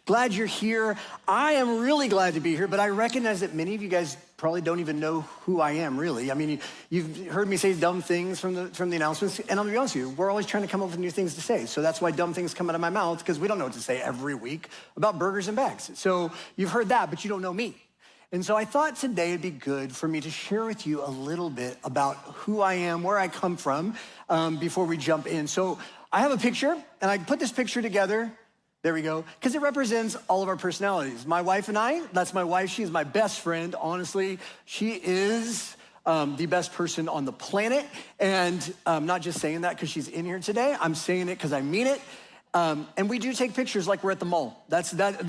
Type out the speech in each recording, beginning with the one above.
Glad you're here. I am really glad to be here, but I recognize that many of you guys probably don't even know who I am, really. I mean, you've heard me say dumb things from the announcements, and I'm gonna be honest with you, we're always trying to come up with new things to say. So that's why dumb things come out of my mouth, because we don't know what to say every week about burgers and bags. So you've heard that, but you don't know me. And so I thought today it'd be good for me to share with you a little bit about who I am, where I come from, before we jump in. So I have a picture, and I put this picture together. There we go, because it represents all of our personalities. My wife and I, that's my wife, she is my best friend, honestly. She is the best person on the planet, and I'm not just saying that because she's in here today, I'm saying it because I mean it. And we do take pictures like we're at the mall.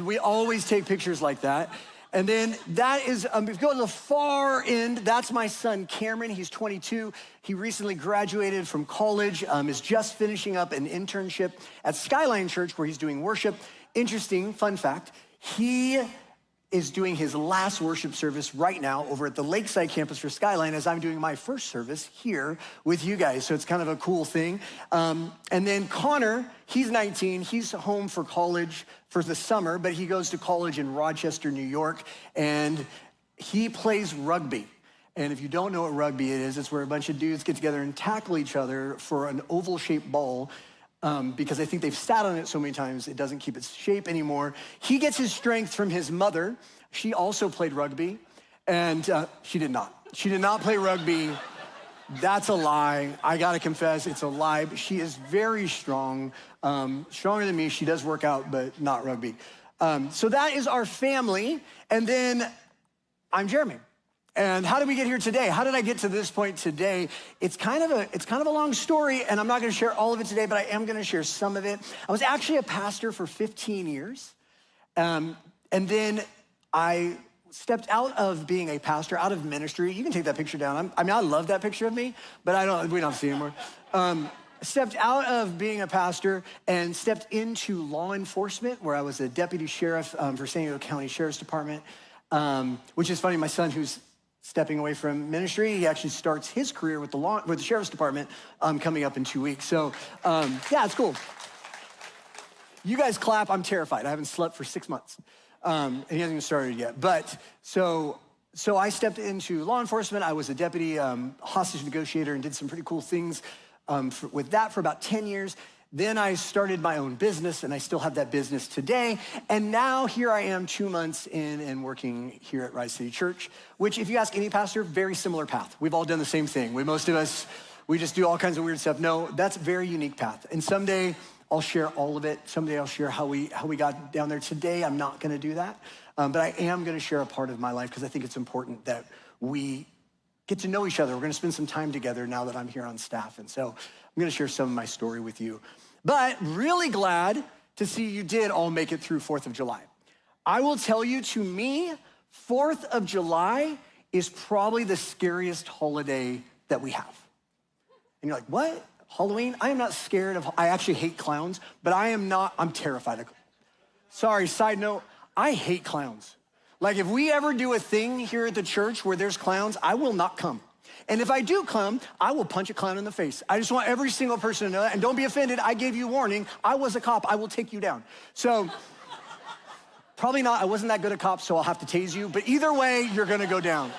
We always take pictures like that. And then that is, if you go to the far end, that's my son, Cameron. He's 22. He recently graduated from college, is just finishing up an internship at Skyline Church where he's doing worship. Interesting, fun fact, he is doing his last worship service right now over at the Lakeside campus for Skyline as I'm doing my first service here with you guys. So it's kind of a cool thing. And then Connor, he's 19. He's home for college for the summer, but he goes to college in Rochester, New York, and he plays rugby. And if you don't know what rugby is, it's where a bunch of dudes get together and tackle each other for an oval-shaped ball because I think they've sat on it so many times it doesn't keep its shape anymore. He gets his strength from his mother. She also played rugby, and she did not. She did not play rugby. That's a lie. I gotta confess, it's a lie. But she is very strong, stronger than me. She does work out, but not rugby. So that is our family. And then I'm Jeremy. And how did we get here today? How did I get to this point today? It's kind of a long story, and I'm not gonna share all of it today, but I am gonna share some of it. I was actually a pastor for 15 years. And then I stepped out of being a pastor, out of ministry. You can take that picture down. I love that picture of me, but we don't see it anymore. Stepped out of being a pastor and stepped into law enforcement, where I was a deputy sheriff for San Diego County Sheriff's Department, which is funny. My son, who's stepping away from ministry, he actually starts his career with the Sheriff's Department coming up in 2 weeks. So yeah, it's cool. You guys clap. I'm terrified. I haven't slept for 6 months. And he hasn't even started yet. But so I stepped into law enforcement. I was a deputy hostage negotiator and did some pretty cool things with that for about 10 years. Then I started my own business, and I still have that business today. And now here I am 2 months in and working here at Rise City Church, which if you ask any pastor, very similar path. We've all done the same thing. Most of us, we just do all kinds of weird stuff. No, that's a very unique path. And someday I'll share all of it. Someday I'll share how we got down there. Today, I'm not gonna do that. But I am gonna share a part of my life because I think it's important that we get to know each other. We're gonna spend some time together now that I'm here on staff. And so I'm gonna share some of my story with you. But really glad to see you did all make it through 4th of July. I will tell you, to me, 4th of July is probably the scariest holiday that we have. And you're like, what? Halloween? I am not scared of, I actually hate clowns, but I'm terrified of, sorry, side note, I hate clowns. Like if we ever do a thing here at the church where there's clowns, I will not come. And if I do come, I will punch a clown in the face. I just want every single person to know that. And don't be offended, I gave you warning. I was a cop, I will take you down. So, probably not, I wasn't that good a cop, so I'll have to tase you. But either way, you're gonna go down.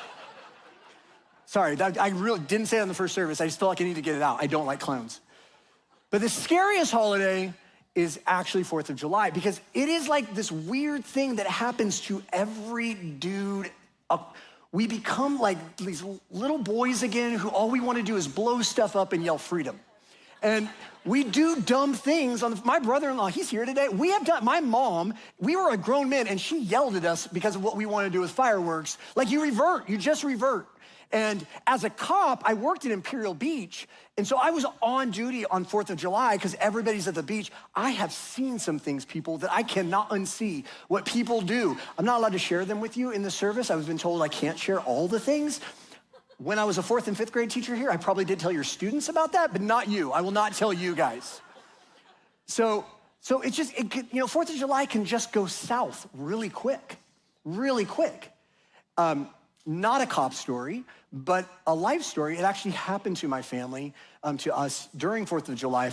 Sorry, I really didn't say it in the first service. I just feel like I need to get it out. I don't like clowns. But the scariest holiday is actually 4th of July because it is like this weird thing that happens to every dude. We become like these little boys again who all we want to do is blow stuff up and yell freedom. And we do dumb things. My brother-in-law, he's here today. My mom, we were a grown men and she yelled at us because of what we want to do with fireworks. Like you just revert. And as a cop, I worked in Imperial Beach, and so I was on duty on 4th of July because everybody's at the beach. I have seen some things, people, that I cannot unsee, what people do. I'm not allowed to share them with you in the service. I've been told I can't share all the things. When I was a 4th and 5th grade teacher here, I probably did tell your students about that, but not you. I will not tell you guys. So it's just, 4th of July can just go south really quick, really quick. not a cop story, but a life story. It actually happened to my family, to us during 4th of July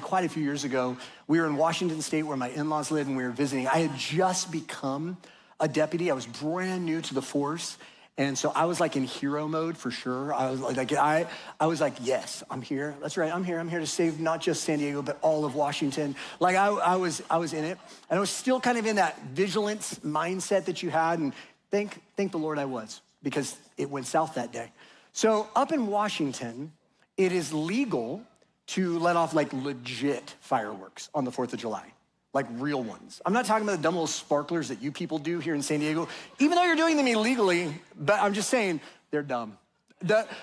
quite a few years ago. We were in Washington State where my in-laws live, and we were visiting. I had just become a deputy. I was brand new to the force. And so I was like in hero mode for sure. I was like, yes, I'm here. That's right, I'm here. I'm here to save not just San Diego, but all of Washington. Like I was in it. And I was still kind of in that vigilance mindset that you had. And thank the Lord I was, because it went south that day. So up in Washington, it is legal to let off like legit fireworks on the 4th of July. Like real ones. I'm not talking about the dumb little sparklers that you people do here in San Diego, even though you're doing them illegally, but I'm just saying they're dumb. The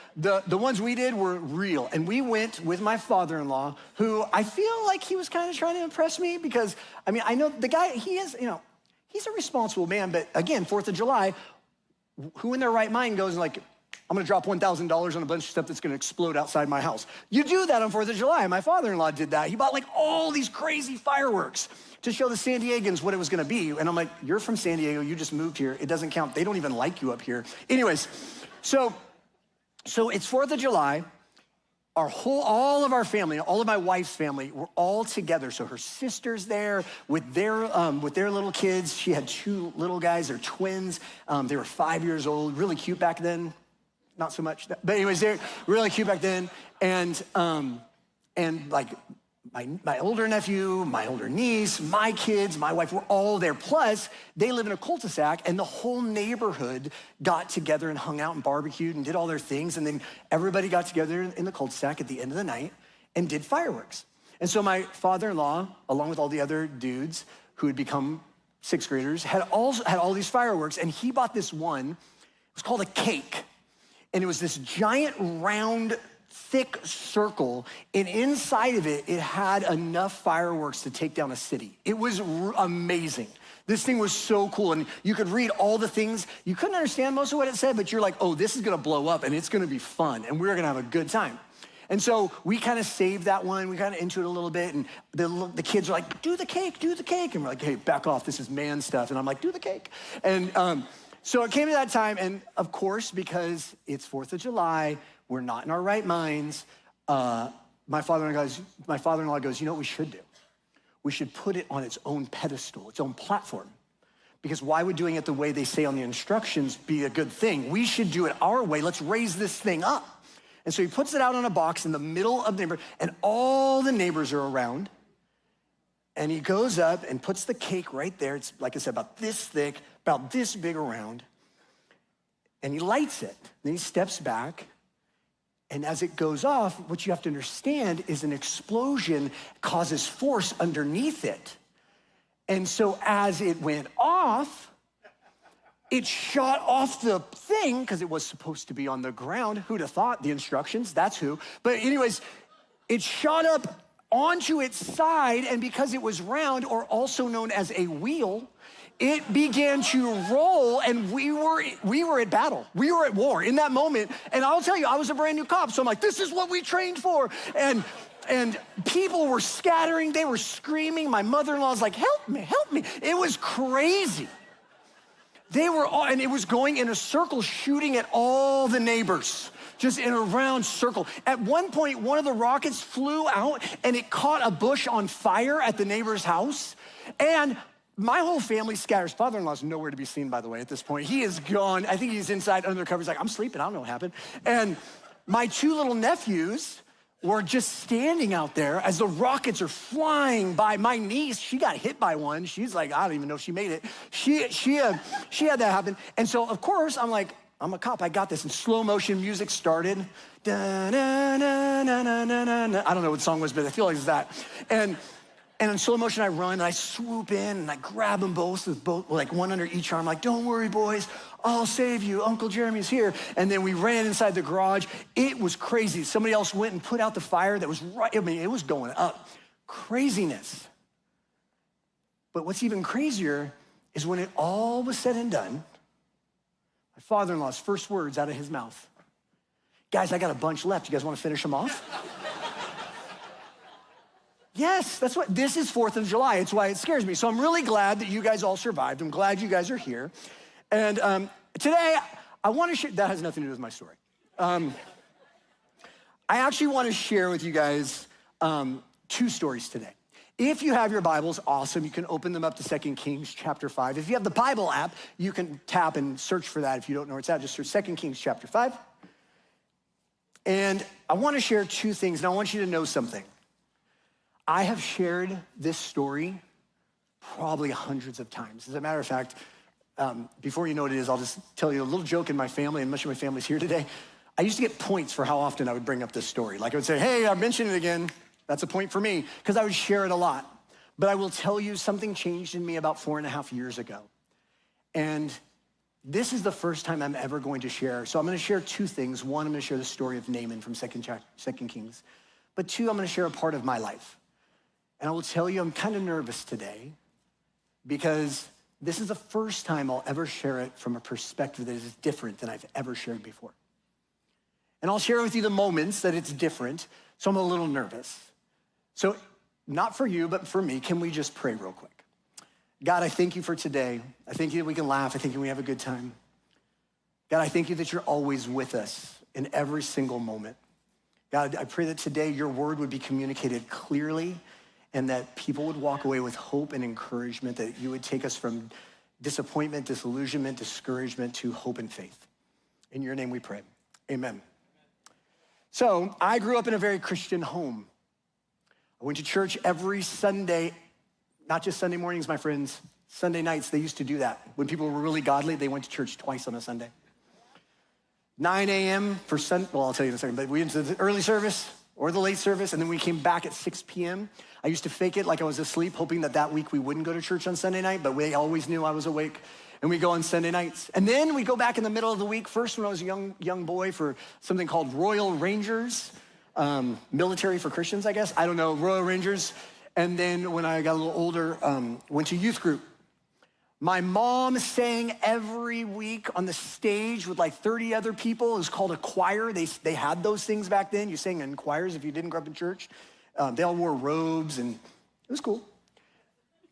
ones we did were real. And we went with my father-in-law, who I feel like he was kind of trying to impress me, because I mean, I know the guy, he's a responsible man, but again, 4th of July, who in their right mind goes like, I'm gonna drop $1,000 on a bunch of stuff that's gonna explode outside my house. You do that on 4th of July. My father-in-law did that. He bought like all these crazy fireworks to show the San Diegans what it was gonna be. And I'm like, you're from San Diego, you just moved here. It doesn't count. They don't even like you up here. Anyways, so it's 4th of July. All of our family, all of my wife's family, were all together. So her sister's there with their little kids. She had 2 little guys, they're twins. They were 5 years old, really cute back then. Not so much, but anyways, they're really cute back then. And like my older nephew, my older niece, my kids, my wife, were all there. Plus, they live in a cul-de-sac, and the whole neighborhood got together and hung out and barbecued and did all their things. And then everybody got together in the cul-de-sac at the end of the night and did fireworks. And so my father-in-law, along with all the other dudes who had become 6th graders, had all these fireworks, and he bought this one. It was called a cake. And it was this giant, round, thick circle, and inside of it, it had enough fireworks to take down a city. It was amazing. This thing was so cool, and you could read all the things. You couldn't understand most of what it said, but you're like, oh, this is gonna blow up, and it's gonna be fun, and we're gonna have a good time. And so we kind of saved that one. We got into it a little bit, and the kids are like, do the cake. And we're like, hey, back off, this is man stuff. And I'm like, do the cake. And so it came to that time, and of course, because it's 4th of July, we're not in our right minds. My father-in-law goes, you know what we should do? We should put it on its own pedestal, its own platform. Because why would doing it the way they say on the instructions be a good thing? We should do it our way. Let's raise this thing up. And so he puts it out on a box in the middle of the neighborhood, and all the neighbors are around. And he goes up and puts the cake right there. It's, like I said, about this thick, about this big around. And he lights it. Then he steps back. And as it goes off, what you have to understand is an explosion causes force underneath it. And so as it went off, it shot off the thing, because it was supposed to be on the ground. Who'd have thought? The instructions, that's who. But anyways, it shot up onto its side, and because it was round, or also known as a wheel, it began to roll, and we were at battle. We were at war in that moment. And I'll tell you, I was a brand new cop, so I'm like, this is what we trained for. And people were scattering, they were screaming. My mother-in-law's like, help me. It was crazy. They were all, and it was going in a circle, shooting at all the neighbors, just in a round circle. At one point, one of the rockets flew out, and it caught a bush on fire at the neighbor's house. And my whole family scatters. Father-in-law's nowhere to be seen, by the way, at this point. He is gone. I think he's inside under the covers. He's like, I'm sleeping. I don't know what happened. And my 2 little nephews were just standing out there as the rockets are flying by. My niece, she got hit by one. She's like, I don't even know if she made it. She had that happen. And so, of course, I'm like, I'm a cop. I got this. And slow motion music started. Da, na, na, na, na, na, na. I don't know what the song was, but I feel like it's that. And in slow motion, I run, and I swoop in, and I grab them both, like one under each arm, like, don't worry, boys, I'll save you, Uncle Jeremy's here. And then we ran inside the garage. It was crazy. Somebody else went and put out the fire that was right, I mean, it was going up. Craziness. But what's even crazier is when it all was said and done, my father-in-law's first words out of his mouth, guys, I got a bunch left. You guys want to finish them off? Yes, this is 4th of July. It's why it scares me. So I'm really glad that you guys all survived. I'm glad you guys are here. And today, I want to share, that has nothing to do with my story. I actually want to share with you guys two stories today. If you have your Bibles, awesome. You can open them up to 2 Kings chapter 5. If you have the Bible app, you can tap and search for that. If you don't know where it's at, just search 2 Kings chapter 5. And I want to share two things, and I want you to know something. I have shared this story probably hundreds of times. As a matter of fact, before you know what it is, I'll just tell you a little joke in my family, and much of my family's here today. I used to get points for how often I would bring up this story. Like I would say, hey, I mentioned it again. That's a point for me, because I would share it a lot. But I will tell you, something changed in me about 4.5 years ago. And this is the first time I'm ever going to share. So I'm going to share two things. One, I'm going to share the story of Naaman from 2 Kings. But two, I'm going to share a part of my life. And I will tell you, I'm kind of nervous today because this is the first time I'll ever share it from a perspective that is different than I've ever shared before. And I'll share with you the moments that it's different, so I'm a little nervous. So not for you, but for me, can we just pray real quick? God, I thank you for today. I thank you that we can laugh. I thank you we have a good time. God, I thank you that you're always with us in every single moment. God, I pray that today your word would be communicated clearly and that people would walk away with hope and encouragement, that you would take us from disappointment, disillusionment, discouragement to hope and faith. In your name we pray, amen. So I grew up in a very Christian home. I went to church every Sunday, not just Sunday mornings, my friends, Sunday nights. They used to do that. When people were really godly, they went to church twice on a Sunday. 9 a.m. for Sunday, well, I'll tell you in a second, but we went to the early service or the late service, and then we came back at 6 p.m. I used to fake it like I was asleep, hoping that week we wouldn't go to church on Sunday night, but they always knew I was awake, and we go on Sunday nights. And then we go back in the middle of the week, first when I was a young boy, for something called Royal Rangers, military for Christians, I guess. I don't know, Royal Rangers. And then when I got a little older, went to youth group. My mom sang every week on the stage with like 30 other people. It was called a choir. They had those things back then. You sang in choirs if you didn't grow up in church. They all wore robes, and it was cool.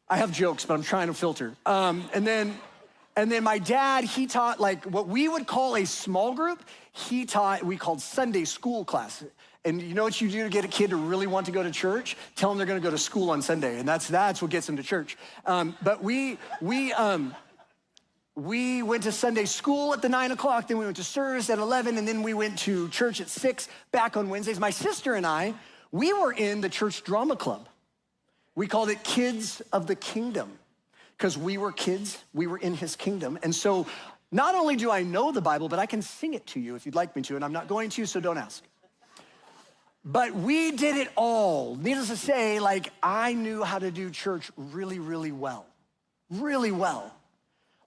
I have jokes, but I'm trying to filter. And then my dad, he taught like what we would call a small group. We called Sunday school class. And you know what you do to get a kid to really want to go to church? Tell them they're gonna go to school on Sunday, and that's what gets them to church. But we went to Sunday school at the 9 o'clock, then we went to service at 11, and then we went to church at 6, back on Wednesdays. My sister and I, we were in the church drama club. We called it Kids of the Kingdom, because we were kids, we were in his kingdom. And so not only do I know the Bible, but I can sing it to you if you'd like me to, and I'm not going to, so don't ask. But we did it all. Needless to say, like, I knew how to do church really, really well. Really well.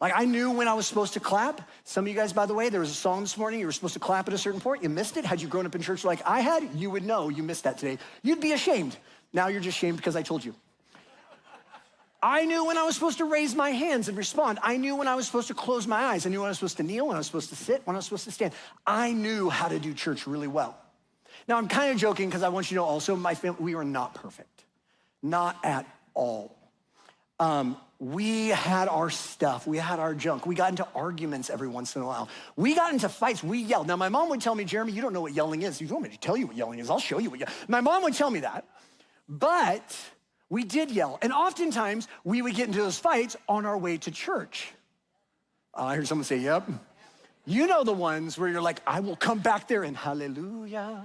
Like, I knew when I was supposed to clap. Some of you guys, by the way, there was a song this morning, you were supposed to clap at a certain point. You missed it. Had you grown up in church like I had, you would know you missed that today. You'd be ashamed. Now you're just shamed because I told you. I knew when I was supposed to raise my hands and respond. I knew when I was supposed to close my eyes. I knew when I was supposed to kneel, when I was supposed to sit, when I was supposed to stand. I knew how to do church really well. Now, I'm kind of joking because I want you to know also, my family, we are not perfect. Not at all. We had our stuff. We had our junk. We got into arguments every once in a while. We got into fights. We yelled. Now, my mom would tell me, Jeremy, you don't know what yelling is. You want me to tell you what yelling is? I'll show you what yelling is. My mom would tell me that. But we did yell. And oftentimes, we would get into those fights on our way to church. I heard someone say, yep. You know the ones where you're like, I will come back there and hallelujah.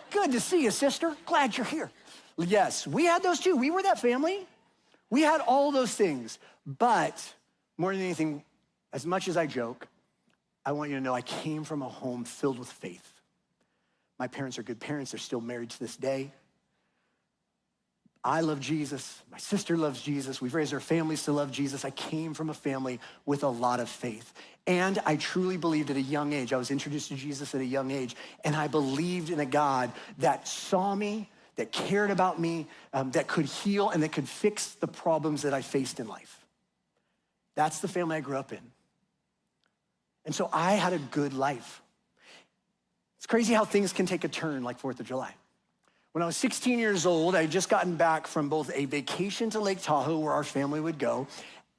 Good to see you, sister. Glad you're here. Yes, we had those too. We were that family. We had all those things. But more than anything, as much as I joke, I want you to know I came from a home filled with faith. My parents are good parents. They're still married to this day. I love Jesus. My sister loves Jesus. We've raised our families to love Jesus. I came from a family with a lot of faith. And I truly believed at a young age, I was introduced to Jesus at a young age, and I believed in a God that saw me, that cared about me, that could heal and that could fix the problems that I faced in life. That's the family I grew up in. And so I had a good life. It's crazy how things can take a turn like 4th of July. When I was 16 years old, I had just gotten back from both a vacation to Lake Tahoe where our family would go,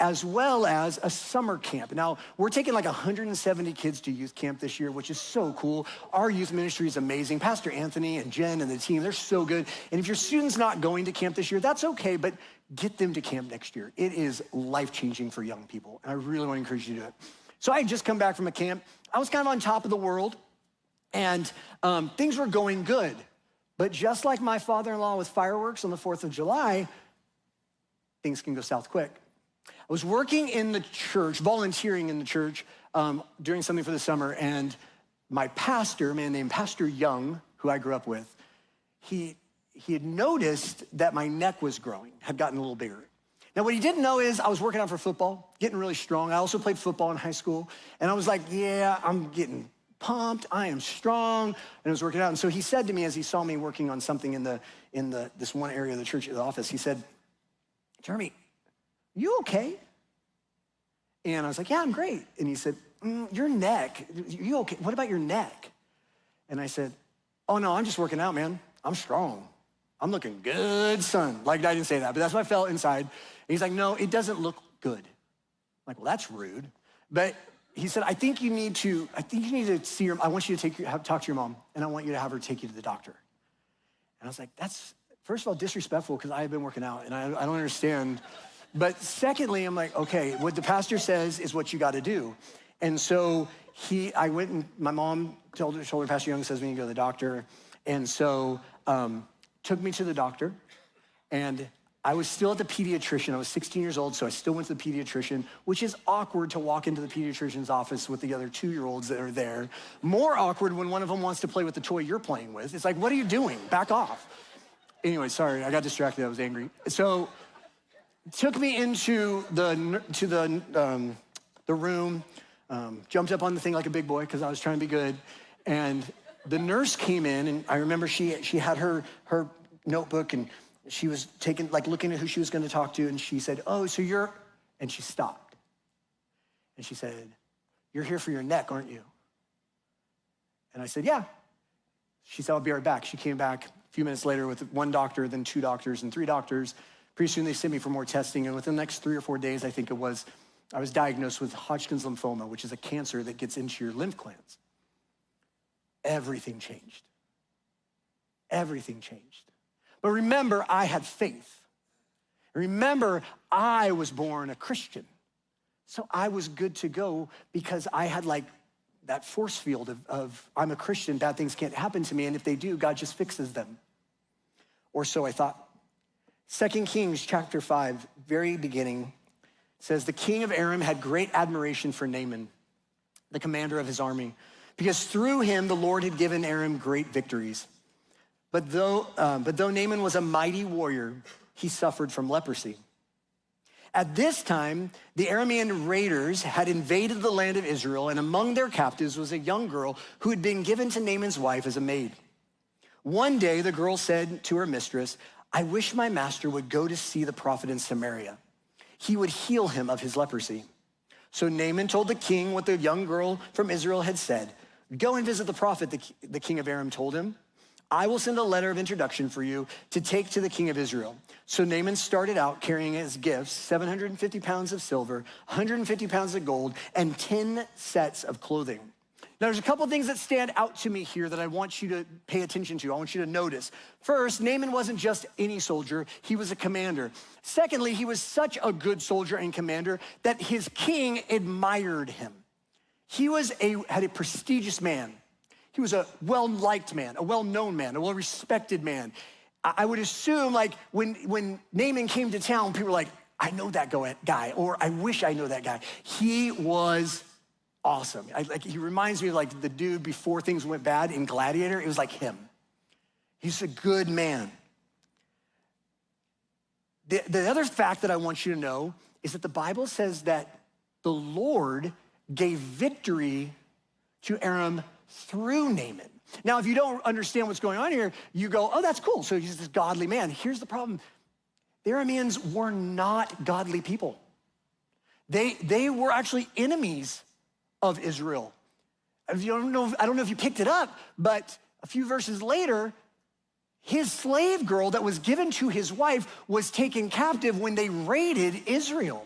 as well as a summer camp. Now, we're taking like 170 kids to youth camp this year, which is so cool. Our youth ministry is amazing. Pastor Anthony and Jen and the team, they're so good. And if your student's not going to camp this year, that's okay, but get them to camp next year. It is life-changing for young people, and I really want to encourage you to do it. So I had just come back from a camp. I was kind of on top of the world, and things were going good. But just like my father-in-law with fireworks on the 4th of July, things can go south quick. I was working in the church, volunteering in the church, doing something for the summer, and my pastor, a man named Pastor Young, who I grew up with, he had noticed that my neck was growing, had gotten a little bigger. Now, what he didn't know is I was working out for football, getting really strong. I also played football in high school, and I was like, yeah, I'm getting pumped, I am strong, and I was working out. And so he said to me as he saw me working on something in this one area of the church, the office, he said, Jeremy, you okay? And I was like, yeah, I'm great. And he said, your neck, you okay? What about your neck? And I said, oh no, I'm just working out, man. I'm strong. I'm looking good, son. Like, I didn't say that, but that's what I felt inside. And he's like, no, it doesn't look good. I'm like, well, that's rude. But he said, I think you need to see I want you to talk to your mom, and I want you to have her take you to the doctor. And I was like, that's, first of all, disrespectful, because I have been working out, and I don't understand. But secondly, I'm like, okay, what the pastor says is what you got to do. And so I went, and my mom told her, Pastor Young says we need to go to the doctor. And so took me to the doctor, and I was still at the pediatrician. I was 16 years old, so I still went to the pediatrician, which is awkward to walk into the pediatrician's office with the other 2-year-olds that are there. More awkward when one of them wants to play with the toy you're playing with. It's like, what are you doing? Back off. Anyway, sorry, I got distracted. I was angry. So took me into the room, jumped up on the thing like a big boy because I was trying to be good, and the nurse came in, and I remember she had her notebook, and she was looking at who she was going to talk to, and she said, oh, so you're, and she stopped, and she said, you're here for your neck, aren't you? And I said, yeah. She said, I'll be right back. She came back a few minutes later with 1 doctor, then 2 doctors, and 3 doctors. Pretty soon they sent me for more testing, and within the next 3 or 4 days, I think it was, I was diagnosed with Hodgkin's lymphoma, which is a cancer that gets into your lymph glands. Everything changed. Everything changed. But remember, I had faith. Remember, I was born a Christian. So I was good to go because I had like that force field of I'm a Christian, bad things can't happen to me, and if they do, God just fixes them. Or so I thought. 2 Kings chapter 5, very beginning, says, the king of Aram had great admiration for Naaman, the commander of his army, because through him the Lord had given Aram great victories. But though Naaman was a mighty warrior, he suffered from leprosy. At this time, the Aramean raiders had invaded the land of Israel, and among their captives was a young girl who had been given to Naaman's wife as a maid. One day, the girl said to her mistress, I wish my master would go to see the prophet in Samaria. He would heal him of his leprosy. So Naaman told the king what the young girl from Israel had said. Go and visit the prophet, the king of Aram told him. I will send a letter of introduction for you to take to the king of Israel. So Naaman started out carrying as gifts 750 pounds of silver, 150 pounds of gold, and 10 sets of clothing. Now, there's a couple things that stand out to me here that I want you to pay attention to. I want you to notice. First, Naaman wasn't just any soldier. He was a commander. Secondly, he was such a good soldier and commander that his king admired him. He had a prestigious man. He was a well-liked man, a well-known man, a well-respected man. I would assume, like, when Naaman came to town, people were like, I know that guy, or I wish I know that guy. He was awesome. He reminds me of like the dude before things went bad in Gladiator. It was like him. He's a good man. The other fact that I want you to know is that the Bible says that the Lord gave victory to Aram through Naaman. Now, if you don't understand what's going on here, you go, oh, that's cool. So he's this godly man. Here's the problem. The Arameans were not godly people. They were actually enemies of Israel. I don't know if you picked it up, but a few verses later, his slave girl that was given to his wife was taken captive when they raided Israel.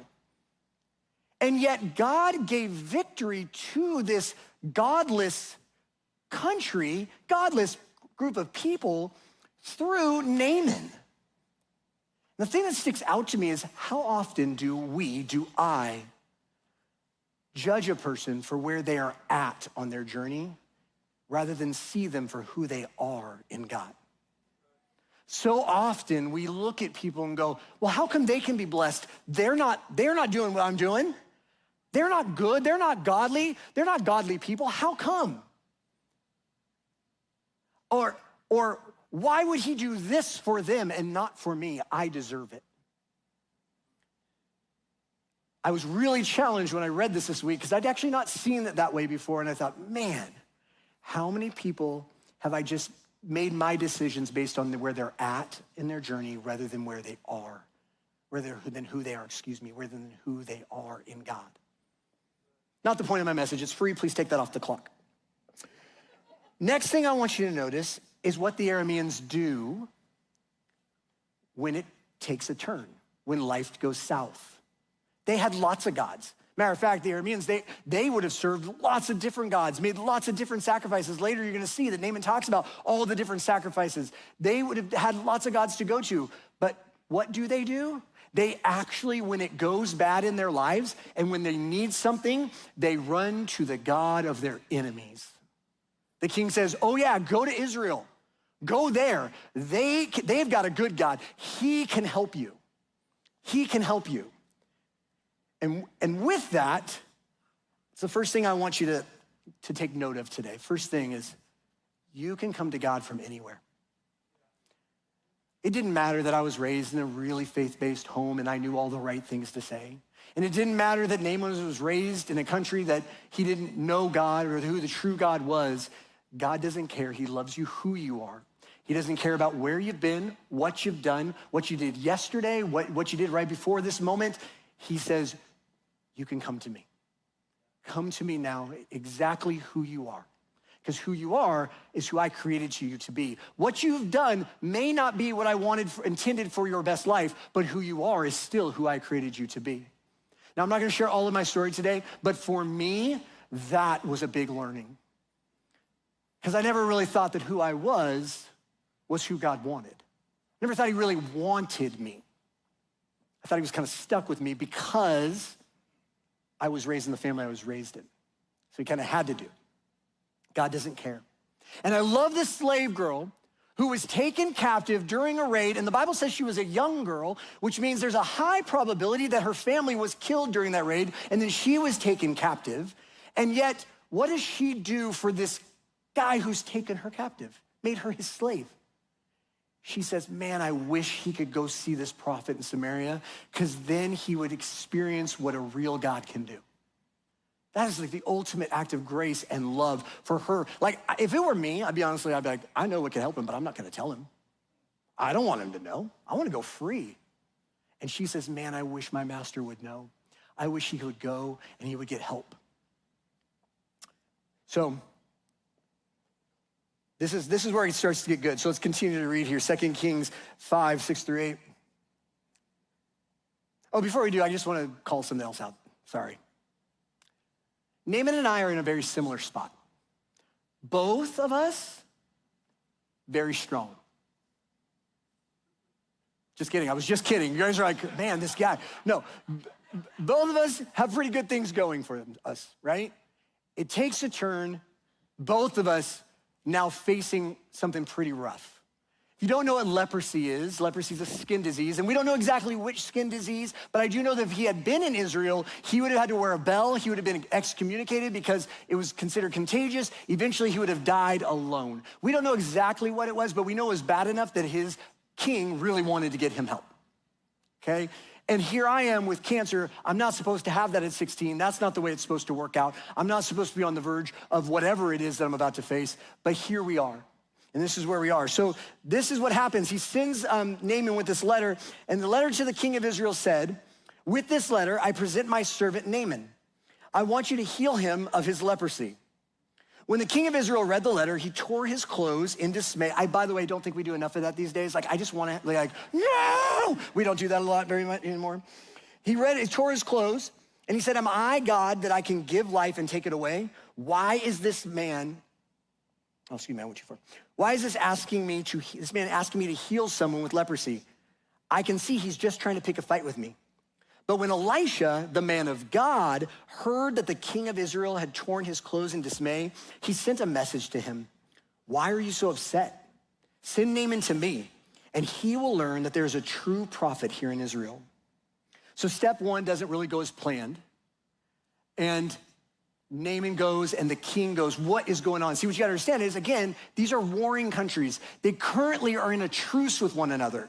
And yet God gave victory to this godless country, godless group of people through Naaman. The thing that sticks out to me is how often do I judge a person for where they are at on their journey rather than see them for who they are in God. So often we look at people and go, well, how come they can be blessed? They're not doing what I'm doing. They're not good. They're not godly. They're not godly people. How come? Or why would he do this for them and not for me? I deserve it. I was really challenged when I read this week because I'd actually not seen it that way before. And I thought, man, how many people have I just made my decisions based on where they're at in their journey rather than where they are, rather than who they are in God. Not the point of my message. It's free. Please take that off the clock. Next thing I want you to notice is what the Arameans do when it takes a turn, when life goes south. They had lots of gods. Matter of fact, the Arameans, they would have served lots of different gods, made lots of different sacrifices. Later, you're gonna see that Naaman talks about all the different sacrifices. They would have had lots of gods to go to, but what do? They actually, when it goes bad in their lives and when they need something, they run to the God of their enemies. The king says, oh yeah, go to Israel. Go there. They've got a good God. He can help you. He can help you. And with that, it's the first thing I want you to take note of today. First thing is, you can come to God from anywhere. It didn't matter that I was raised in a really faith-based home and I knew all the right things to say. And it didn't matter that Naaman was raised in a country that he didn't know God or who the true God was. God doesn't care. He loves you who you are. He doesn't care about where you've been, what you've done, what you did yesterday, what you did right before this moment. He says, you can come to me. Come to me now, exactly who you are. Because who you are is who I created you to be. What you've done may not be what I intended for your best life, but who you are is still who I created you to be. Now, I'm not gonna share all of my story today, but for me, that was a big learning. Because I never really thought that who I was who God wanted. I never thought he really wanted me. I thought he was kind of stuck with me because I was raised in the family I was raised in. So he kind of had to do. God doesn't care. And I love this slave girl who was taken captive during a raid, and the Bible says she was a young girl, which means there's a high probability that her family was killed during that raid, and then she was taken captive. And yet, what does she do for this guy who's taken her captive, made her his slave? She says, man, I wish he could go see this prophet in Samaria, because then he would experience what a real God can do. That is like the ultimate act of grace and love for her. Like, if it were me, I'd be like, I know what can help him, but I'm not gonna tell him. I don't want him to know. I wanna go free. And she says, man, I wish my master would know. I wish he would go and he would get help. So, This is where it starts to get good. So let's continue to read here, 2 Kings 5, 6-8. Oh, before we do, I just want to call something else out. Sorry. Naaman and I are in a very similar spot. Both of us, very strong. Just kidding, I was just kidding. You guys are like, man, this guy. No, both of us have pretty good things going for us, right? It takes a turn, both of us now facing something pretty rough. If you don't know what leprosy is a skin disease, and we don't know exactly which skin disease, but I do know that if he had been in Israel, he would have had to wear a bell, he would have been excommunicated because it was considered contagious. Eventually, he would have died alone. We don't know exactly what it was, but we know it was bad enough that his king really wanted to get him help, okay? And here I am with cancer. I'm not supposed to have that at 16. That's not the way it's supposed to work out. I'm not supposed to be on the verge of whatever it is that I'm about to face, but here we are. And this is where we are. So this is what happens. He sends Naaman with this letter, and the letter to the king of Israel said, with this letter, I present my servant Naaman. I want you to heal him of his leprosy. When the king of Israel read the letter, he tore his clothes in dismay. I, by the way, don't think we do enough of that these days. Like, I just want to, no! We don't do that a lot very much anymore. He tore his clothes, And he said, am I God that I can give life and take it away? Why is this man, oh, excuse me, I went too far. Why is this man asking me to heal someone with leprosy? I can see he's just trying to pick a fight with me. But when Elisha, the man of God, heard that the king of Israel had torn his clothes in dismay, he sent a message to him. Why are you so upset? Send Naaman to me, and he will learn that there is a true prophet here in Israel. So step one doesn't really go as planned. And Naaman goes and the king goes, what is going on? See, what you gotta understand is, again, these are warring countries. They currently are in a truce with one another.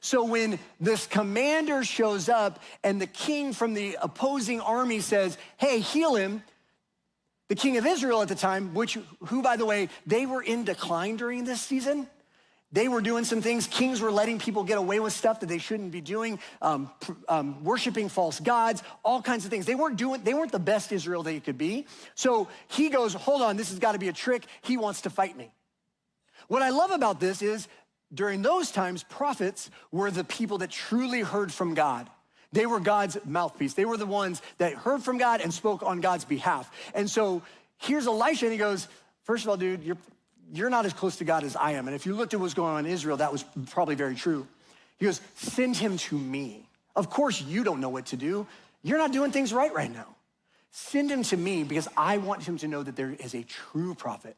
So when this commander shows up and the king from the opposing army says, hey, heal him, the king of Israel at the time, who, by the way, they were in decline during this season. They were doing some things. Kings were letting people get away with stuff that they shouldn't be doing, worshiping false gods, all kinds of things. They weren't the best Israel they could be. So he goes, hold on, this has got to be a trick. He wants to fight me. What I love about this is during those times, prophets were the people that truly heard from God. They were God's mouthpiece. They were the ones that heard from God and spoke on God's behalf. And so here's Elisha, and he goes, first of all, dude, you're not as close to God as I am. And if you looked at what's going on in Israel, that was probably very true. He goes, send him to me. Of course, you don't know what to do. You're not doing things right now. Send him to me because I want him to know that there is a true prophet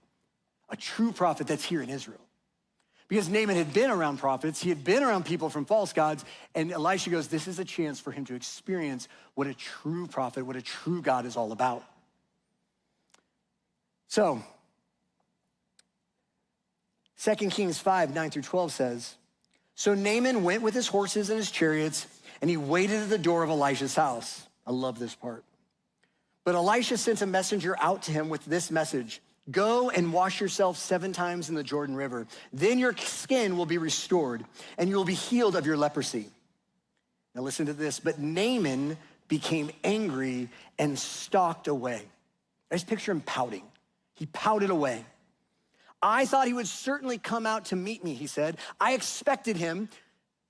that's here in Israel. Because Naaman had been around prophets, he had been around people from false gods, and Elisha goes, this is a chance for him to experience what a true prophet, what a true God is all about. So, 2 Kings 5, 9 through 12 says, so Naaman went with his horses and his chariots, and he waited at the door of Elisha's house. I love this part. But Elisha sent a messenger out to him with this message. Go and wash yourself 7 times in the Jordan River. Then your skin will be restored, and you will be healed of your leprosy. Now listen to this. But Naaman became angry and stalked away. I just picture him pouting. He pouted away. I thought he would certainly come out to meet me, he said. I expected him,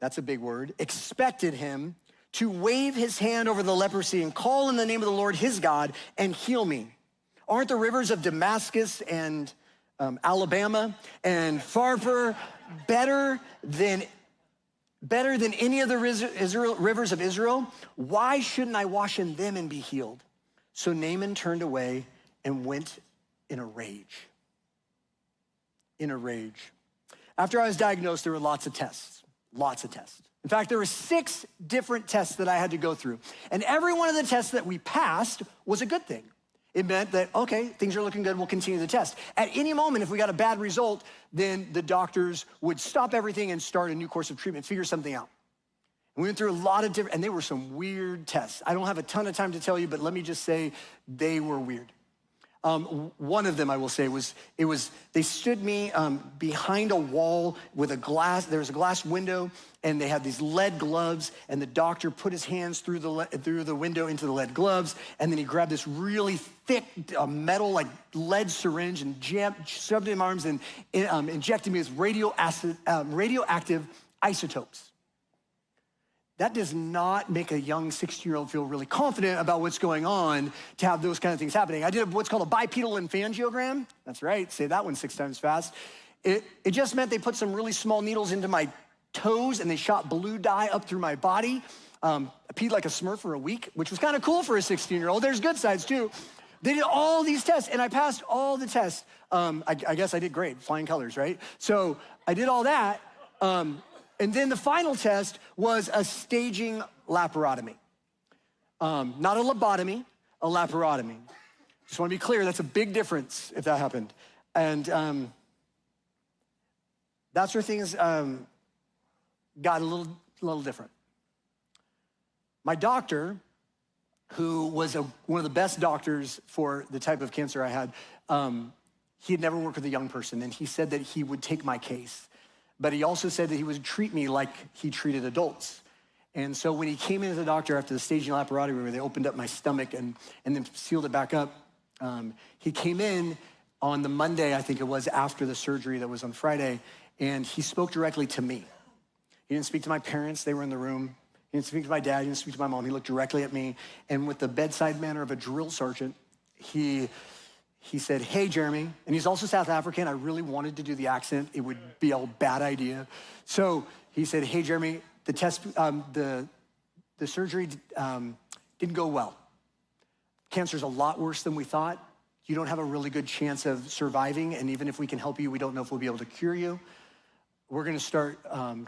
that's a big word, expected him to wave his hand over the leprosy and call in the name of the Lord his God and heal me. Aren't the rivers of Damascus and Alabama and Pharpar better than any of the rivers of Israel? Why shouldn't I wash in them and be healed? So Naaman turned away and went in a rage. In a rage. After I was diagnosed, there were lots of tests. In fact, there were 6 different tests that I had to go through. And every one of the tests that we passed was a good thing. It meant that, okay, things are looking good, we'll continue the test. At any moment, if we got a bad result, then the doctors would stop everything and start a new course of treatment, figure something out. And we went through a lot of different, and they were some weird tests. I don't have a ton of time to tell you, but let me just say they were weird. One of them, I will say, they stood me behind a wall with there was a glass window, and they had these lead gloves, and the doctor put his hands through the window into the lead gloves, and then he grabbed this really thick metal, like lead syringe and shoved it in my arms and injected me with radioactive isotopes. That does not make a young 16-year-old feel really confident about what's going on to have those kind of things happening. I did what's called a bipedal lymphangiograph. That's right, say that one 6 times fast. It just meant they put some really small needles into my toes and they shot blue dye up through my body. I peed like a Smurf for a week, which was kind of cool for a 16-year-old. There's good sides too. They did all these tests and I passed all the tests. I guess I did great, flying colors, right? So I did all that. And then the final test was a staging laparotomy. Not a lobotomy, a laparotomy. Just want to be clear, that's a big difference if that happened. And that's where things got a little different. My doctor, who was one of the best doctors for the type of cancer I had, he had never worked with a young person, and he said that he would take my case. But he also said that he would treat me like he treated adults. And so when he came into the doctor after the staging laparotomy where they opened up my stomach and then sealed it back up, he came in on the Monday, I think it was, after the surgery that was on Friday, and he spoke directly to me. He didn't speak to my parents, they were in the room. He didn't speak to my dad, he didn't speak to my mom. He looked directly at me, and with the bedside manner of a drill sergeant, he said, "Hey, Jeremy," and he's also South African. I really wanted to do the accent. It would be a bad idea. So he said, "Hey, Jeremy, the surgery didn't go well. Cancer's a lot worse than we thought. You don't have a really good chance of surviving, and even if we can help you, we don't know if we'll be able to cure you. We're gonna start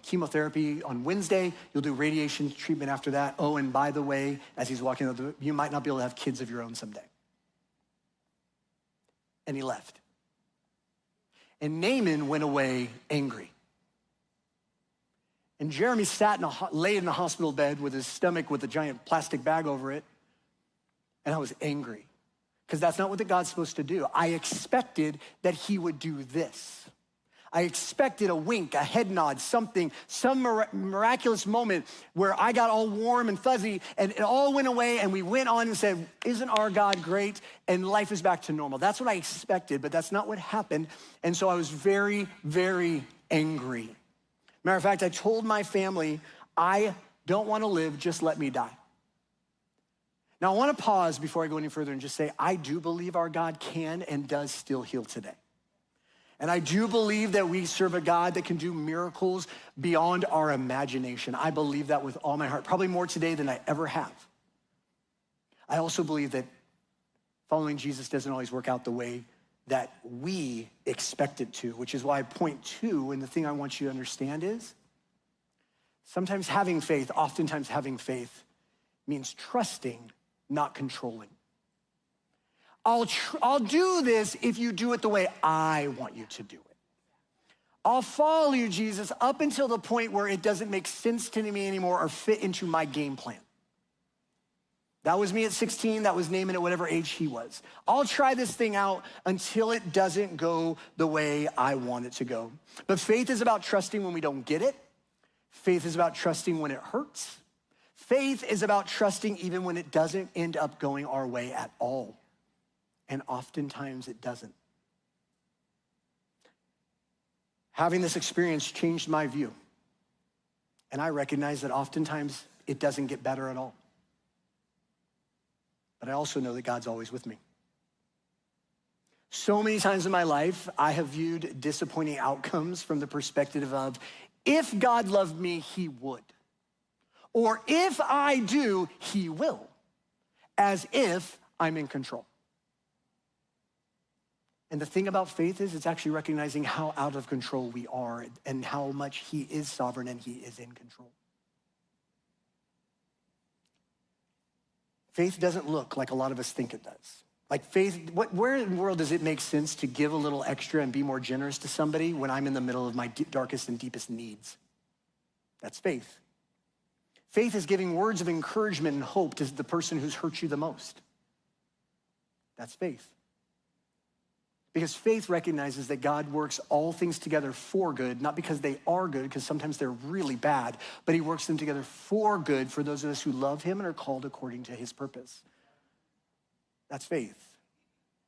chemotherapy on Wednesday. You'll do radiation treatment after that. Oh, and by the way," as he's walking out, "you might not be able to have kids of your own someday." And he left. And Naaman went away angry. And Jeremy lay in the hospital bed with his stomach with a giant plastic bag over it. And I was angry, because that's not what God's supposed to do. I expected that he would do this. I expected a wink, a head nod, something, some miraculous moment where I got all warm and fuzzy and it all went away and we went on and said, "Isn't our God great?" And life is back to normal. That's what I expected, but that's not what happened. And so I was very, very angry. Matter of fact, I told my family, "I don't want to live, just let me die." Now I want to pause before I go any further and just say, I do believe our God can and does still heal today. And I do believe that we serve a God that can do miracles beyond our imagination. I believe that with all my heart, probably more today than I ever have. I also believe that following Jesus doesn't always work out the way that we expect it to, which is why point two, and the thing I want you to understand is, oftentimes having faith means trusting, not controlling. I'll do this if you do it the way I want you to do it. I'll follow you, Jesus, up until the point where it doesn't make sense to me anymore or fit into my game plan. That was me at 16. That was Naaman at whatever age he was. I'll try this thing out until it doesn't go the way I want it to go. But faith is about trusting when we don't get it. Faith is about trusting when it hurts. Faith is about trusting even when it doesn't end up going our way at all. And oftentimes it doesn't. Having this experience changed my view. And I recognize that oftentimes it doesn't get better at all. But I also know that God's always with me. So many times in my life, I have viewed disappointing outcomes from the perspective of, if God loved me, he would. Or if I do, he will. As if I'm in control. And the thing about faith is it's actually recognizing how out of control we are and how much he is sovereign and he is in control. Faith doesn't look like a lot of us think it does. Like faith, where in the world does it make sense to give a little extra and be more generous to somebody when I'm in the middle of my darkest and deepest needs? That's faith. Faith is giving words of encouragement and hope to the person who's hurt you the most. That's faith. Because faith recognizes that God works all things together for good, not because they are good, because sometimes they're really bad, but he works them together for good for those of us who love him and are called according to his purpose. That's faith.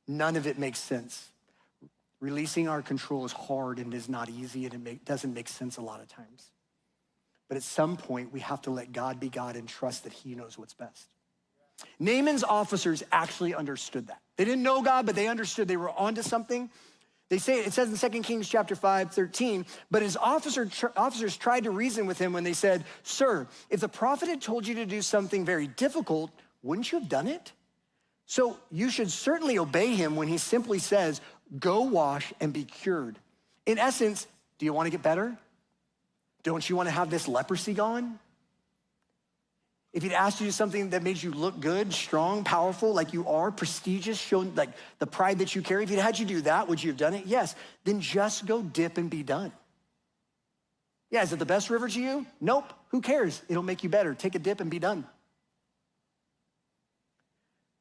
None of it makes sense. Releasing our control is hard and is not easy, and it doesn't make sense a lot of times. But at some point, we have to let God be God and trust that he knows what's best. Naaman's officers actually understood that. They didn't know God, but they understood they were onto something. It says in 2 Kings chapter 5:13, but his officers tried to reason with him when they said, "Sir, if the prophet had told you to do something very difficult, wouldn't you have done it? So you should certainly obey him when he simply says, 'Go wash and be cured.'" In essence, do you want to get better? Don't you want to have this leprosy gone? If he'd asked you to do something that made you look good, strong, powerful, like you are, prestigious, showing like the pride that you carry, if he'd had you do that, would you have done it? Yes. Then just go dip and be done. Yeah, is it the best river to you? Nope. Who cares? It'll make you better. Take a dip and be done.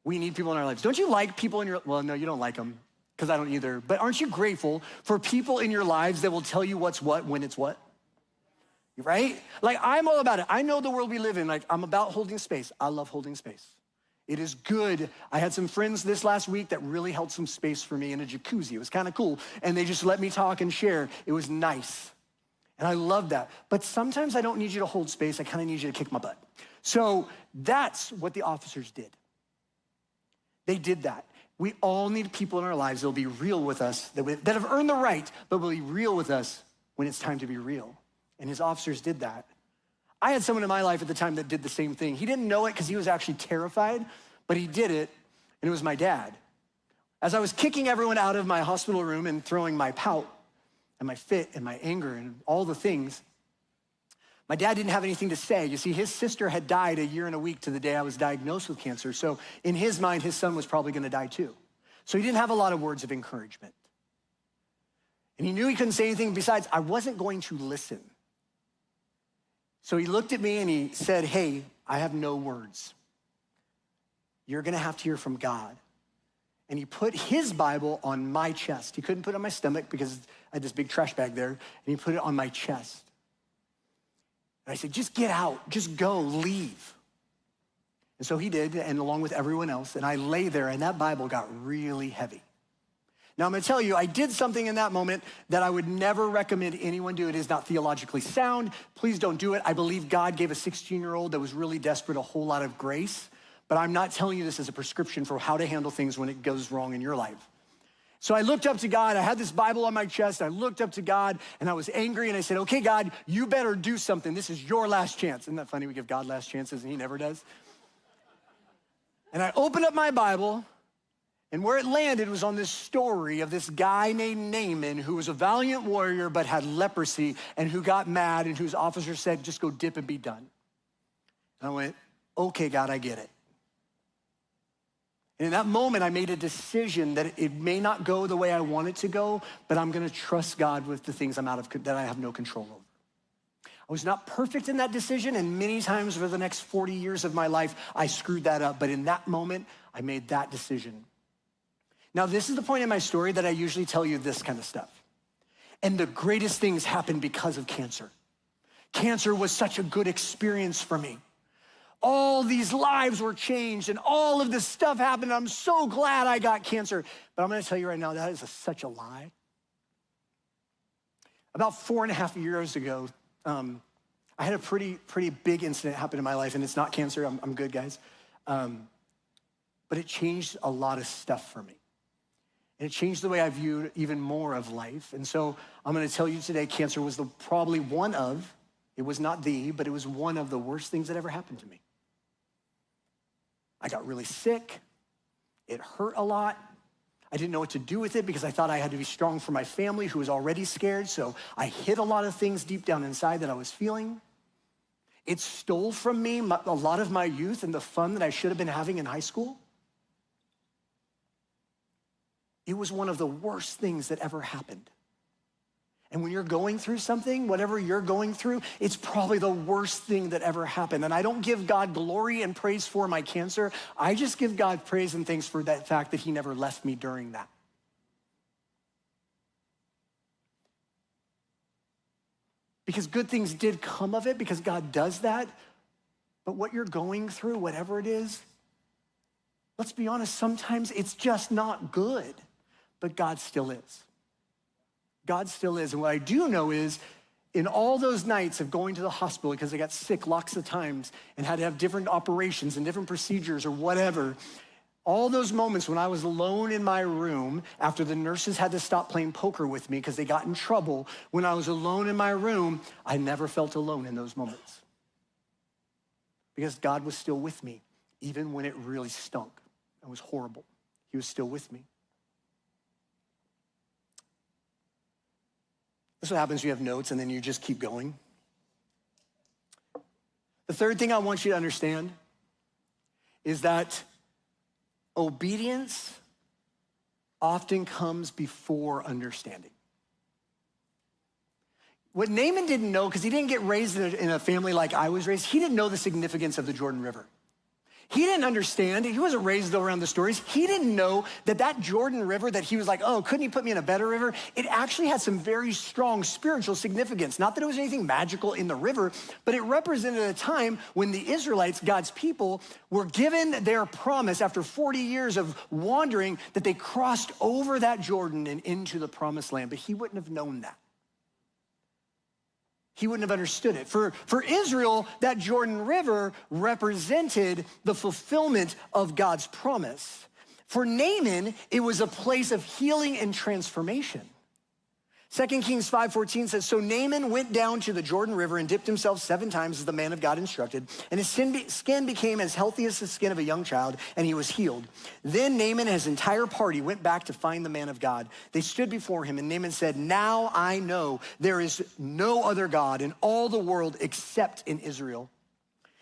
We need people in our lives. Don't you like people in your, well, no, you don't like them, because I don't either. But aren't you grateful for people in your lives that will tell you what's what when it's what? Right? Like, I'm all about it. I know the world we live in. Like, I'm about holding space. I love holding space. It is good. I had some friends this last week that really held some space for me in a jacuzzi. It was kind of cool. And they just let me talk and share. It was nice. And I love that. But sometimes I don't need you to hold space. I kind of need you to kick my butt. So that's what the officers did. They did that. We all need people in our lives that will be real with us, that have earned the right, but will be real with us when it's time to be real. And his officers did that. I had someone in my life at the time that did the same thing. He didn't know it because he was actually terrified, but he did it, and it was my dad. As I was kicking everyone out of my hospital room and throwing my pout and my fit and my anger and all the things, my dad didn't have anything to say. You see, his sister had died a year and a week to the day I was diagnosed with cancer. So in his mind, his son was probably gonna die too. So he didn't have a lot of words of encouragement. And he knew he couldn't say anything besides, I wasn't going to listen. So he looked at me and he said, hey, I have no words. You're gonna have to hear from God. And he put his Bible on my chest. He couldn't put it on my stomach because I had this big trash bag there, and he put it on my chest. And I said, just get out, just go, leave. And so he did, and along with everyone else, and I lay there, and that Bible got really heavy. Now I'm gonna tell you, I did something in that moment that I would never recommend anyone do. It is not theologically sound. Please don't do it. I believe God gave a 16-year-old that was really desperate a whole lot of grace, but I'm not telling you this as a prescription for how to handle things when it goes wrong in your life. So I looked up to God. I had this Bible on my chest. I looked up to God, and I was angry, and I said, okay, God, you better do something. This is your last chance. Isn't that funny? We give God last chances, and he never does. And I opened up my Bible, and where it landed was on this story of this guy named Naaman who was a valiant warrior but had leprosy and who got mad and whose officer said, just go dip and be done. And I went, okay, God, I get it. And in that moment, I made a decision that it may not go the way I want it to go, but I'm gonna trust God with the things that I have no control over. I was not perfect in that decision, and many times over the next 40 years of my life, I screwed that up, but in that moment, I made that decision. Now, this is the point in my story that I usually tell you this kind of stuff. And the greatest things happened because of cancer. Cancer was such a good experience for me. All these lives were changed and all of this stuff happened. I'm so glad I got cancer. But I'm gonna tell you right now, that is such a lie. About 4.5 years ago, I had a pretty big incident happen in my life, and it's not cancer, I'm good, guys. But it changed a lot of stuff for me. And it changed the way I viewed even more of life. And so I'm gonna tell you today, cancer was probably one of, it was not the, but it was one of the worst things that ever happened to me. I got really sick. It hurt a lot. I didn't know what to do with it because I thought I had to be strong for my family who was already scared. So I hid a lot of things deep down inside that I was feeling. It stole from me a lot of my youth and the fun that I should have been having in high school. It was one of the worst things that ever happened. And when you're going through something, whatever you're going through, it's probably the worst thing that ever happened. And I don't give God glory and praise for my cancer. I just give God praise and thanks for that fact that he never left me during that. Because good things did come of it, because God does that. But what you're going through, whatever it is, let's be honest, sometimes it's just not good, but God still is. God still is. And what I do know is in all those nights of going to the hospital because I got sick lots of times and had to have different operations and different procedures or whatever, all those moments when I was alone in my room after the nurses had to stop playing poker with me because they got in trouble, when I was alone in my room, I never felt alone in those moments. Because God was still with me, even when it really stunk and was horrible. He was still with me. This is what happens when you have notes and then you just keep going. The third thing I want you to understand is that obedience often comes before understanding. What Naaman didn't know, because he didn't get raised in a family like I was raised, he didn't know the significance of the Jordan River. He didn't understand, he wasn't raised around the stories. He didn't know that Jordan River that he was like, oh, couldn't he put me in a better river? It actually had some very strong spiritual significance. Not that it was anything magical in the river, but it represented a time when the Israelites, God's people, were given their promise after 40 years of wandering that they crossed over that Jordan and into the promised land, but he wouldn't have known that. he wouldn't have understood it. For Israel, that Jordan River represented the fulfillment of God's promise. For Naaman, it was a place of healing and transformation. 2 Kings 5:14 says, so Naaman went down to the Jordan River and dipped himself 7 times as the man of God instructed, and his skin became as healthy as the skin of a young child, and he was healed. Then Naaman and his entire party went back to find the man of God. They stood before him, and Naaman said, now I know there is no other God in all the world except in Israel.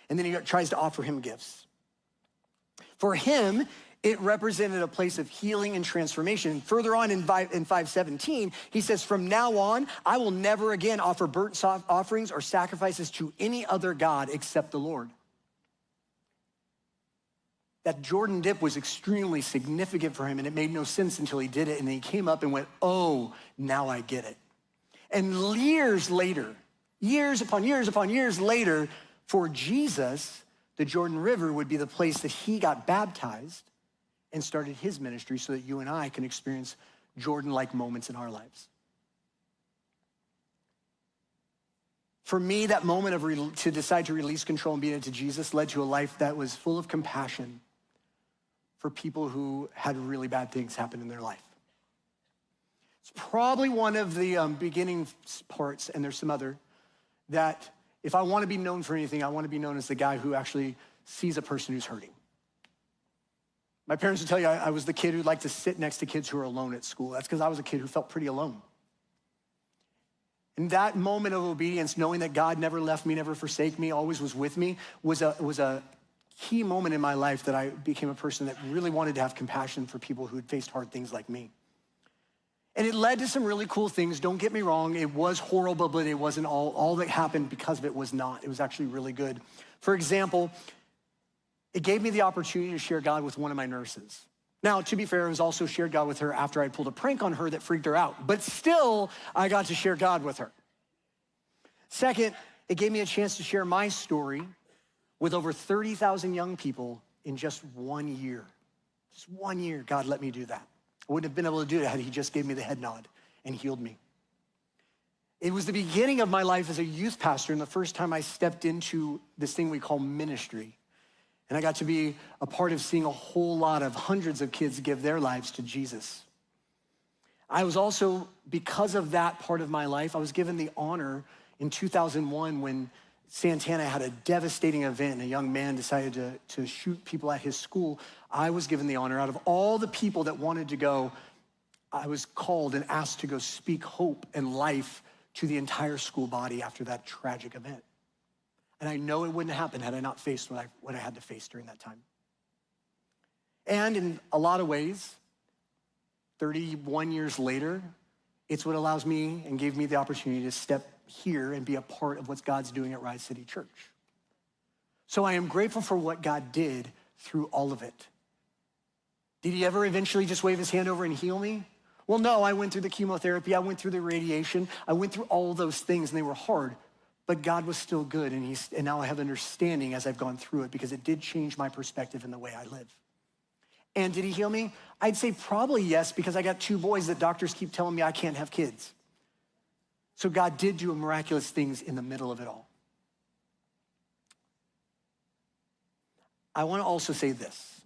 And then he tries to offer him gifts. For him, it represented a place of healing and transformation. Further on in 5:17, he says, from now on, I will never again offer burnt offerings or sacrifices to any other God except the Lord. That Jordan dip was extremely significant for him, and it made no sense until he did it, and then he came up and went, oh, now I get it. And years later, years upon years upon years later, for Jesus, the Jordan River would be the place that he got baptized and started his ministry so that you and I can experience Jordan-like moments in our lives. For me, that moment to decide to release control and be into Jesus led to a life that was full of compassion for people who had really bad things happen in their life. It's probably one of the beginning parts, and there's some other, that if I want to be known for anything, I want to be known as the guy who actually sees a person who's hurting. My parents would tell you I was the kid who liked to sit next to kids who are alone at school. That's because I was a kid who felt pretty alone. And that moment of obedience, knowing that God never left me, never forsake me, always was with me, was a key moment in my life that I became a person that really wanted to have compassion for people who had faced hard things like me. And it led to some really cool things. Don't get me wrong, it was horrible, but it wasn't all that happened because of it was not. It was actually really good. For example, it gave me the opportunity to share God with one of my nurses. Now, to be fair, I was also shared God with her after I pulled a prank on her that freaked her out. But still, I got to share God with her. Second, it gave me a chance to share my story with over 30,000 young people in just 1 year. Just 1 year, God let me do that. I wouldn't have been able to do it had he just gave me the head nod and healed me. It was the beginning of my life as a youth pastor and the first time I stepped into this thing we call ministry. And I got to be a part of seeing a whole lot of hundreds of kids give their lives to Jesus. I was also, because of that part of my life, I was given the honor in 2001 when Santana had a devastating event and a young man decided to shoot people at his school. I was given the honor. Out of all the people that wanted to go, I was called and asked to go speak hope and life to the entire school body after that tragic event. And I know it wouldn't happen had I not faced what I had to face during that time. And in a lot of ways, 31 years later, it's what allows me and gave me the opportunity to step here and be a part of what God's doing at Rise City Church. So I am grateful for what God did through all of it. Did he ever eventually just wave his hand over and heal me? Well, no, I went through the chemotherapy, I went through the radiation, I went through all those things and they were hard. But God was still good, and now I have understanding as I've gone through it because it did change my perspective in the way I live. And did he heal me? I'd say probably yes, because I got 2 boys that doctors keep telling me I can't have kids. So God did do miraculous things in the middle of it all. I want to also say this.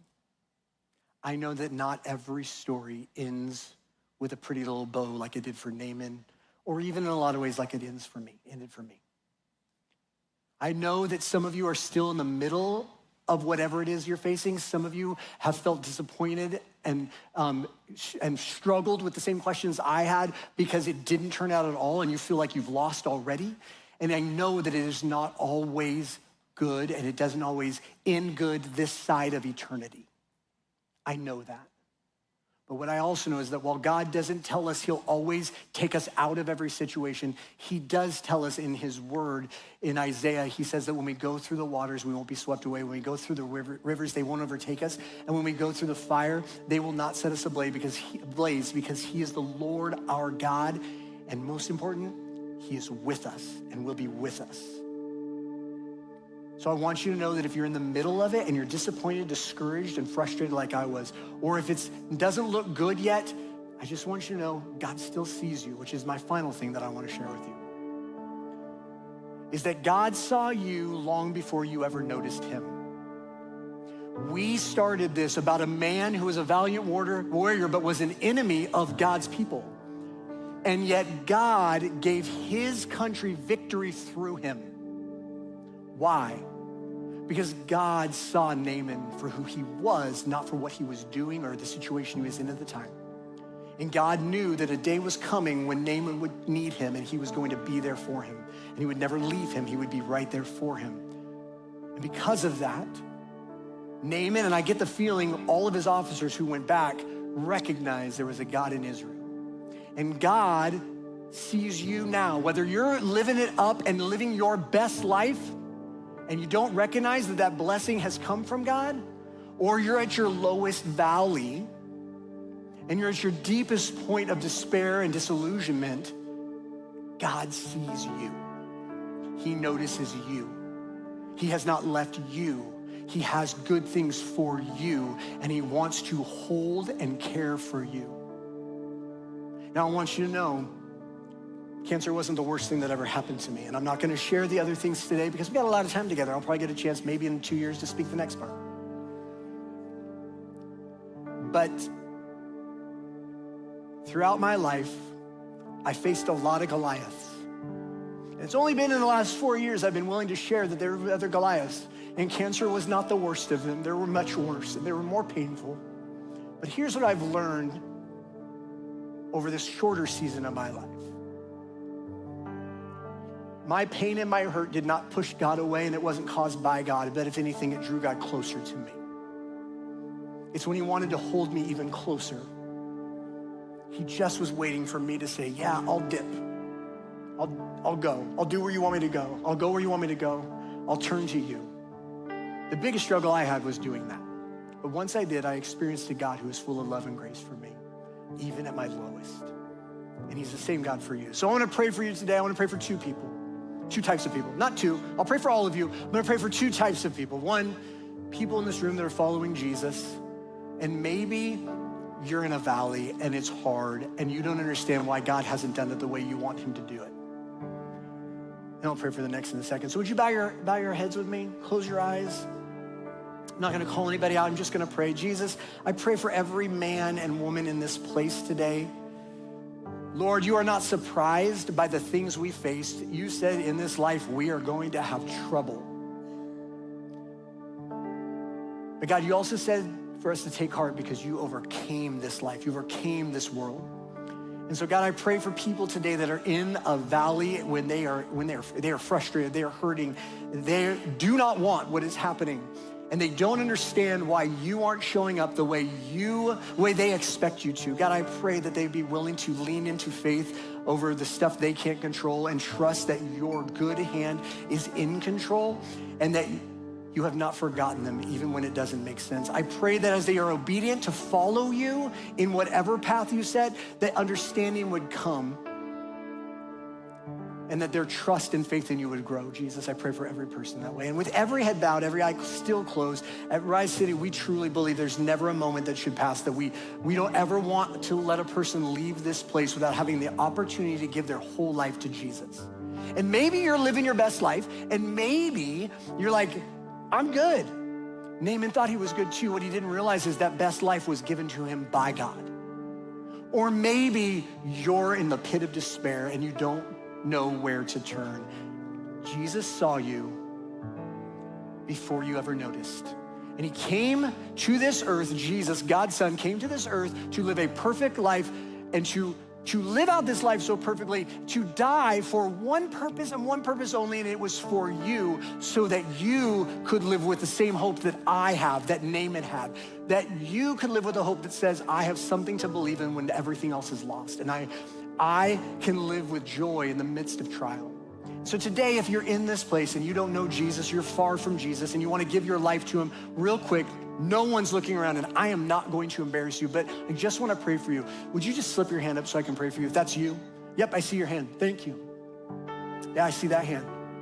I know that not every story ends with a pretty little bow like it did for Naaman, or even in a lot of ways like it ended for me. I know that some of you are still in the middle of whatever it is you're facing. Some of you have felt disappointed and struggled with the same questions I had because it didn't turn out at all and you feel like you've lost already. And I know that it is not always good and it doesn't always end good this side of eternity. I know that. But what I also know is that while God doesn't tell us he'll always take us out of every situation, he does tell us in his word in Isaiah, he says that when we go through the waters, we won't be swept away. When we go through the rivers, they won't overtake us. And when we go through the fire, they will not set us ablaze because he is the Lord our God. And most important, he is with us and will be with us. So I want you to know that if you're in the middle of it and you're disappointed, discouraged, and frustrated like I was, or if it doesn't look good yet, I just want you to know God still sees you, which is my final thing that I want to share with you. is that God saw you long before you ever noticed him. We started this about a man who was a valiant warrior, but was an enemy of God's people. And yet God gave his country victory through him. Why? Because God saw Naaman for who he was, not for what he was doing or the situation he was in at the time. And God knew that a day was coming when Naaman would need him, and he was going to be there for him. And he would never leave him. He would be right there for him. And because of that, Naaman, and I get the feeling all of his officers who went back recognized there was a God in Israel. And God sees you now, whether you're living it up and living your best life and you don't recognize that that blessing has come from God, or you're at your lowest valley and you're at your deepest point of despair and disillusionment, God sees you. He notices you. He has not left you. He has good things for you, and he wants to hold and care for you. Now, I want you to know, cancer wasn't the worst thing that ever happened to me, and I'm not gonna share the other things today because we got a lot of time together. I'll probably get a chance maybe in 2 years to speak the next part. But throughout my life, I faced a lot of Goliaths. And it's only been in the last 4 years I've been willing to share that there were other Goliaths. And cancer was not the worst of them. There were much worse, and they were more painful. But here's what I've learned over this shorter season of my life. My pain and my hurt did not push God away, and it wasn't caused by God, but if anything, it drew God closer to me. It's when he wanted to hold me even closer. He just was waiting for me to say, yeah, I'll dip. I'll go. I'll do where you want me to go. I'll go where you want me to go. I'll turn to you. The biggest struggle I had was doing that. But once I did, I experienced a God who is full of love and grace for me, even at my lowest. And he's the same God for you. So I want to pray for you today. I want to pray for two types of people. Not two, I'll pray for all of you. I'm going to pray for two types of people. One, people in this room that are following Jesus, and maybe you're in a valley and it's hard and you don't understand why God hasn't done it the way you want him to do it. And I'll pray for the next in a second. So would you bow your heads with me? Close your eyes. I'm not gonna call anybody out, I'm just gonna pray. Jesus, I pray for every man and woman in this place today. Lord, you are not surprised by the things we faced. You said in this life we are going to have trouble. But God, you also said for us to take heart because you overcame this life. You overcame this world. And so God, I pray for people today that are in a valley when they are frustrated, they are hurting, they do not want what is happening, and they don't understand why you aren't showing up the way they expect you to. God, I pray that they'd be willing to lean into faith over the stuff they can't control and trust that your good hand is in control and that you have not forgotten them even when it doesn't make sense. I pray that as they are obedient to follow you in whatever path you set, that understanding would come and that their trust and faith in you would grow. Jesus, I pray for every person that way. And with every head bowed, every eye still closed, at Rise City, we truly believe there's never a moment that should pass that we don't ever want to let a person leave this place without having the opportunity to give their whole life to Jesus. And maybe you're living your best life, and maybe you're like, I'm good. Naaman thought he was good too. What he didn't realize is that best life was given to him by God. Or maybe you're in the pit of despair and you don't know where to turn. Jesus saw you before you ever noticed. And he came to this earth, Jesus, God's son, came to this earth to live a perfect life and to live out this life so perfectly, to die for one purpose and one purpose only, and it was for you, so that you could live with the same hope that I have, that Naaman had, that you could live with a hope that says, I have something to believe in when everything else is lost, and I can live with joy in the midst of trial. So today, if you're in this place and you don't know Jesus, you're far from Jesus, and you want to give your life to him real quick, no one's looking around, and I am not going to embarrass you, but I just want to pray for you. Would you just slip your hand up so I can pray for you? If that's you, yep, I see your hand. Thank you. Yeah, I see that hand.